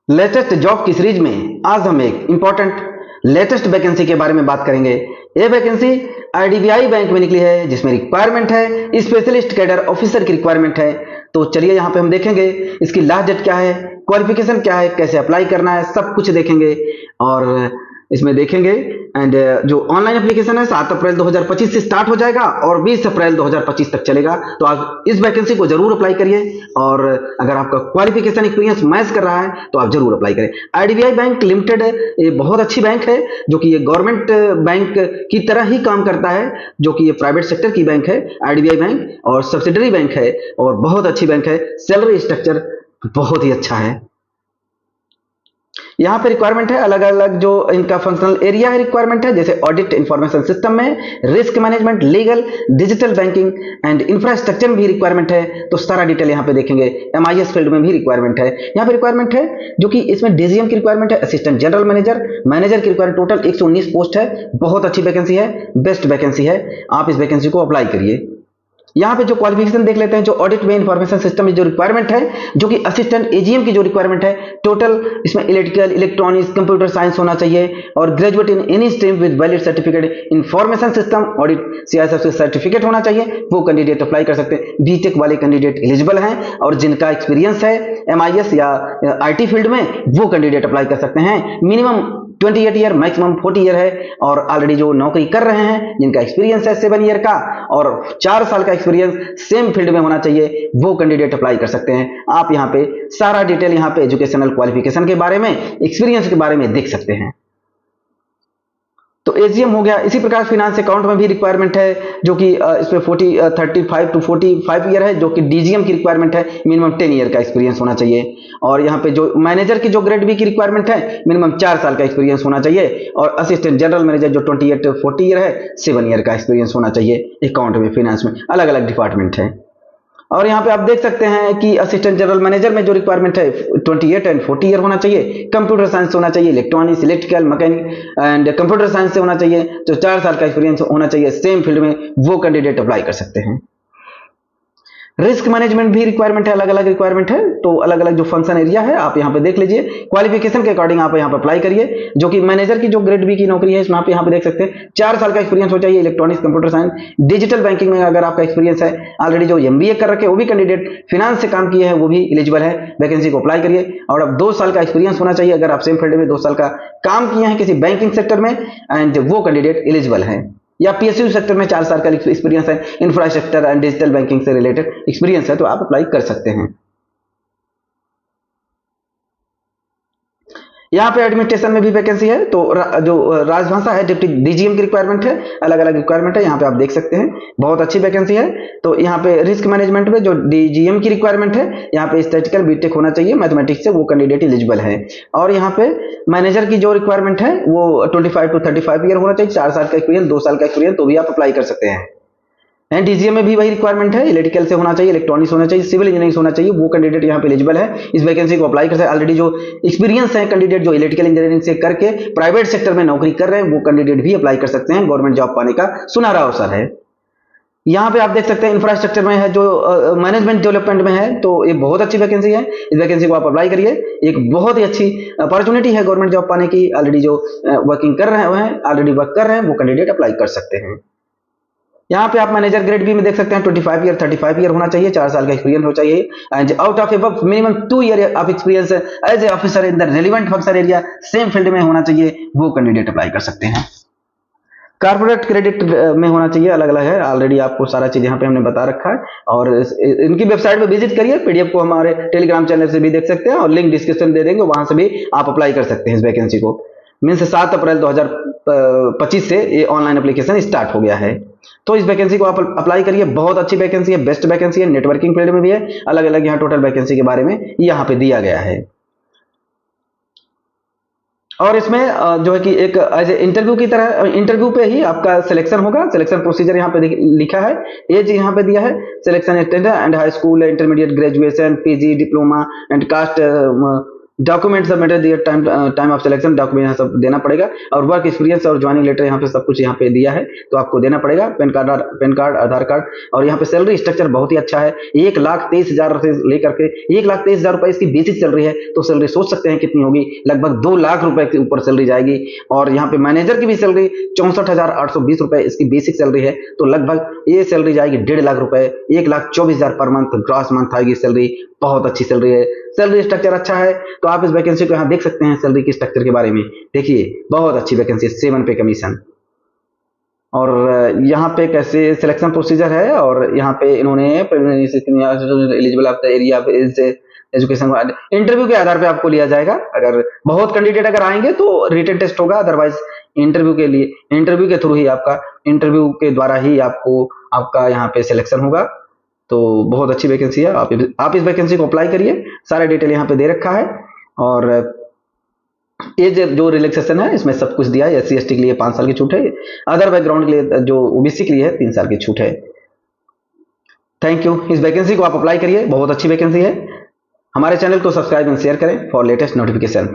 Latest job की series में आज हम एक इंपॉर्टेंट लेटेस्ट वैकेंसी के बारे में बात करेंगे। यह वैकेंसी आईडीबीआई बैंक में निकली है, जिसमें रिक्वायरमेंट है स्पेशलिस्ट कैडर ऑफिसर की रिक्वायरमेंट है। तो चलिए यहाँ पे हम देखेंगे इसकी लास्ट डेट क्या है, क्वालिफिकेशन क्या है, कैसे अप्लाई करना है, सब कुछ देखेंगे और इसमें देखेंगे। एंड जो ऑनलाइन एप्लीकेशन है 7 अप्रैल 2025 से स्टार्ट हो जाएगा और 20 अप्रैल 2025 तक चलेगा। तो आप इस वैकेंसी को जरूर अप्लाई करिए और अगर आपका क्वालिफिकेशन एक्सपीरियंस मैच कर रहा है तो आप जरूर अप्लाई करें। आईडीबीआई बैंक लिमिटेड ये बहुत अच्छी बैंक है, जो कि ये गवर्नमेंट बैंक की तरह ही काम करता है, जो कि ये प्राइवेट सेक्टर की बैंक है आईडीबीआई बैंक, और सब्सिडरी बैंक है और बहुत अच्छी बैंक है। सैलरी स्ट्रक्चर बहुत ही अच्छा है। यहाँ पे रिक्वायरमेंट है अलग अलग जो इनका फंक्शनल एरिया है रिक्वायरमेंट है, जैसे ऑडिट इंफॉर्मेशन सिस्टम में, risk management, legal, digital banking and infrastructure में भी रिक्वायरमेंट है। तो सारा डिटेल यहाँ पे देखेंगे। एमआईएस फील्ड में भी रिक्वायरमेंट है। यहाँ पे रिक्वायरमेंट है जो कि इसमें डीजीएम की रिक्वायरमेंट है, असिस्टेंट जनरल मैनेजर, मैनेजर की रिक्वायरमेंट, टोटल 119 पोस्ट है। बहुत अच्छी वैकेंसी है, बेस्ट वैकेंसी है। आप इस वैकेंसी को अप्लाई करिए। यहाँ पे जो क्वालिफिकेशन देख लेते हैं, जो ऑडिट में इंफॉर्मेशन सिस्टम में जो रिक्वायरमेंट है, जो कि असिस्टेंट एजीएम की जो रिक्वायरमेंट है, टोटल इसमें इलेक्ट्रिकल, इलेक्ट्रॉनिक्स, कंप्यूटर साइंस होना चाहिए और graduate in any stream with valid certificate information system audit CISF से सर्टिफिकेट होना चाहिए। वो कैंडिडेट अप्लाई कर सकते हैं। बीटेक वाले कैंडिडेट एलिजिबल हैं और जिनका एक्सपीरियंस है एमआईएस या आईटी फील्ड में, वो कैंडिडेट अप्लाई कर सकते हैं। मिनिमम 28 ईयर, मैक्सिमम 40 ईयर है और ऑलरेडी जो नौकरी कर रहे हैं, जिनका एक्सपीरियंस है 7 ईयर का और 4 साल का एक्सपीरियंस सेम फील्ड में होना चाहिए, वो कैंडिडेट अप्लाई कर सकते हैं। आप यहाँ पे सारा डिटेल यहाँ पे एजुकेशनल क्वालिफिकेशन के बारे में, एक्सपीरियंस के बारे में देख सकते हैं। तो एजीएम हो गया। इसी प्रकार फाइनेंस अकाउंट में भी रिक्वायरमेंट है, जो कि इसमें 35 टू 45 ईयर है, जो कि डीजीएम की रिक्वायरमेंट है। मिनिमम 10 ईयर का एक्सपीरियंस होना चाहिए। और यहाँ पे जो मैनेजर की जो ग्रेड बी की रिक्वायरमेंट है, मिनिमम 4 साल का एक्सपीरियंस होना चाहिए। और असिस्टेंट जनरल मैनेजर जो 28 टू 40 ईयर है, 7 ईयर का एक्सपीरियंस होना चाहिए। अकाउंट में, फाइनेंस में अलग अलग डिपार्टमेंट है। और यहाँ पे आप देख सकते हैं कि असिस्टेंट जनरल मैनेजर में जो रिक्वायरमेंट है 28 एंड 40 ईयर होना चाहिए। कंप्यूटर साइंस होना चाहिए, electronics, electrical, mechanic and computer science से होना चाहिए। तो 4 साल का एक्सपीरियंस होना चाहिए सेम फील्ड में, वो कैंडिडेट अप्लाई कर सकते हैं। रिस्क मैनेजमेंट भी रिक्वायरमेंट है, अलग अलग रिक्वायरमेंट है। तो अलग अलग जो फंक्शन एरिया है आप यहाँ पे देख लीजिए। क्वालिफिकेशन के अकॉर्डिंग आप यहाँ पे अप्लाई करिए। जो कि मैनेजर की जो ग्रेड बी की नौकरी है, इसमें आप यहाँ पे देख सकते हैं 4 साल का एक्सपीरियंस हो चाहिए। Electronics, computer science, digital banking में अगर आपका एक्सपीरियंस है, ऑलरेडी जो एमबीए कर रखे वो भी कैंडिडेट, फाइनेंस से काम किए हैं वो भी एलिजिबल है। वैकेंसी को अप्लाई करिए। और अब 2 साल का एक्सपीरियंस होना चाहिए अगर आप सेम फील्ड में 2 साल का काम किए हैं किसी बैंकिंग सेक्टर में, एंड वो कैंडिडेट एलिजिबल है। या पीएसयू सेक्टर में 4 साल का एक्सपीरियंस है, इंफ्रास्ट्रक्चर एंड डिजिटल बैंकिंग से रिलेटेड एक्सपीरियंस है, तो आप अप्लाई कर सकते हैं। यहाँ पे एडमिनिस्ट्रेशन में भी वैकेंसी है। तो जो राजभाषा है, डिप्टी डीजीएम की रिक्वायरमेंट है, अलग अलग रिक्वायरमेंट है। यहाँ पे आप देख सकते हैं बहुत अच्छी वैकेंसी है। तो यहाँ पे रिस्क मैनेजमेंट में जो डीजीएम की रिक्वायरमेंट है, यहाँ पे स्टैटिस्टिकल बीटेक होना चाहिए मैथमेटिक्स से, वो कैंडिडेट एलिजिबल है। और यहाँ पे मैनेजर की जो रिक्वायरमेंट है वो 25 टू 35 ईयर होना चाहिए। 4 साल का एक्सपीरियंस, 2 साल का एक्सपीरियंस, तो भी आप अप्लाई कर सकते हैं। एंड डीजीएम में भी वही रिक्वायरमेंट है, इलेक्ट्रिकल से होना चाहिए, इलेक्ट्रॉनिक्स होना चाहिए, सिविल इंजीनियरिंग होना चाहिए, वो कैंडिडेट यहाँ पे एलिजिबल है। इस वैकेंसी को अप्लाई कर सकते हैं। ऑलरेडी जो एक्सपीरियंस है कैंडिडेट जो इलेक्ट्रिकल इंजीनियरिंग से करके प्राइवेट सेक्टर में नौकरी कर रहे हैं, वो कैंडिडेट भी अप्लाई कर सकते हैं। गवर्नमेंट जॉब पाने का सुनहरा अवसर है। यहाँ पे आप देख सकते हैं इंफ्रास्ट्रक्चर में है, जो मैनेजमेंट डेवलपमेंट में है। तो ये बहुत अच्छी वैकेंसी है। इस वैकेंसी को आप अप्लाई करिए। एक बहुत ही अच्छी अपॉर्चुनिटी है गवर्नमेंट जॉब पाने की। ऑलरेडी जो वर्किंग कर रहे हैं, ऑलरेडी वर्क कर रहे हैं, वो कैंडिडेट अप्लाई कर सकते हैं। यहाँ पे आप मैनेजर ग्रेड बी में देख सकते हैं 25 ईयर, 35 ईयर होना चाहिए, 4 साल का एक्सपीरियंस होना चाहिए। And out of above minimum 2 year of experience as a officer in the relevant function area, same field में होना चाहिए, वो कैंडिडेट अप्लाई कर सकते हैं। कारपोरेट क्रेडिट में होना चाहिए, अलग अलग है। ऑलरेडी आपको सारा चीज यहाँ पे हमने बता रखा है। और इनकी वेबसाइट पे विजिट करिए। पीडीएफ को हमारे टेलीग्राम चैनल से भी देख सकते हैं और लिंक डिस्क्रिप्शन दे देंगे, वहां से भी आप अप्लाई कर सकते हैं इस वैकेंसी को। मीन्स 7 अप्रैल 2025 से ये ऑनलाइन एप्लीकेशन स्टार्ट हो गया है। तो इस वैकेंसी को आप अप्लाई करिए। बहुत अच्छी वैकेंसी है, बेस्ट वैकेंसी है। नेटवर्किंग फील्ड में भी है। अलग अलग यहाँ टोटल वैकेंसी के बारे में यहाँ पे दिया गया है। और इसमें जो है कि एक एज ए इंटरव्यू की तरह, इंटरव्यू पे ही आपका सिलेक्शन होगा। सिलेक्शन प्रोसीजर यहाँ पे लिखा है, एज यहाँ पे दिया है। Selection standard and high school, intermediate, graduation, PG, diploma and caste document submitted दिया, टाइम ऑफ सिलेक्शन डॉक्यूमेंट यहाँ सब देना पड़ेगा, और वर्क एक्सपीरियंस और ज्वाइनिंग लेटर यहाँ पे सब कुछ यहाँ पे दिया है तो आपको देना पड़ेगा। पैन कार्ड, आधार कार्ड, और यहाँ पे सैलरी स्ट्रक्चर बहुत ही अच्छा है। 1,23,000 से लेकर के 1,23,000 रुपए इसकी बेसिक सैलरी है, तो सैलरी सोच सकते हैं कितनी होगी, लगभग 2 लाख रुपए के ऊपर सैलरी जाएगी। और यहाँ पे मैनेजर की भी सैलरी 64,820 रुपए इसकी बेसिक सैलरी है, तो लगभग ये सैलरी जाएगी 1.5 लाख रुपए, 1,24,000 पर मंथ ग्रॉस मंथ आएगी सैलरी। बहुत अच्छी सैलरी है, सैलरी स्ट्रक्चर अच्छा है। तो आप इस वैकेंसी को यहाँ देख सकते हैं सैलरी की स्ट्रक्चर के बारे में। देखिए बहुत अच्छी वैकेंसी है, 7 पे कमीशन। और यहाँ पे कैसे सिलेक्शन प्रोसीजर है, और यहाँ पे इन्होंने eligible of the area education interview के आधार पे आपको लिया जाएगा। अगर बहुत कैंडिडेट अगर आएंगे तो रिटन टेस्ट होगा, अदरवाइज इंटरव्यू के थ्रू ही आपका, इंटरव्यू के द्वारा ही आपका यहाँ पे सिलेक्शन होगा। तो बहुत अच्छी वैकेंसी है, आप इस वैकेंसी को अप्लाई करिए। सारा डिटेल यहाँ पे दे रखा है, और एज जो रिलैक्सेशन है इसमें सब कुछ दिया है। SC ST के लिए 5 साल की छूट है, अदर बैकग्राउंड के लिए जो OBC के लिए है 3 साल की छूट है। Thank you. इस वैकेंसी को आप अप्लाई करिए, बहुत अच्छी वैकेंसी है। हमारे चैनल को सब्सक्राइब एंड शेयर करें फॉर लेटेस्ट नोटिफिकेशन।